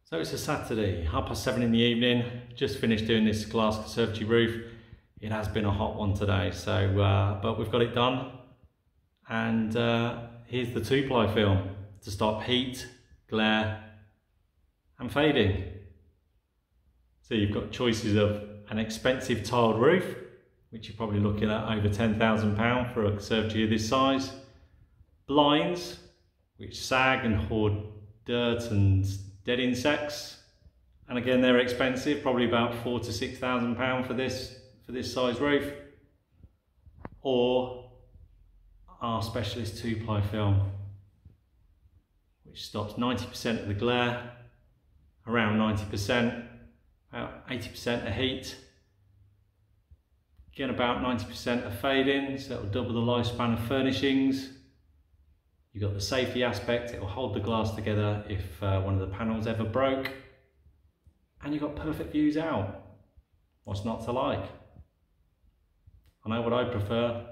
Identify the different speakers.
Speaker 1: So it's a Saturday, 7:30 in the evening, just finished doing this glass conservatory roof. It has been a hot one today, so but we've got it done. And here's the 2-ply film to stop heat, glare and fading. So you've got choices of an expensive tiled roof, which you're probably looking at over £10,000 for a conservatory of this size. Blinds, which sag and hoard dirt and dead insects, and again they're expensive, probably about £4,000 to £6,000 for this size roof. Or our specialist 2-ply film, which stops 90% of the glare, around 90%, about 80% of heat, again about 90% of fading, so it will double the lifespan of furnishings. You've got the safety aspect, it will hold the glass together if one of the panels ever broke. And you've got perfect views out. What's not to like? I know what I prefer.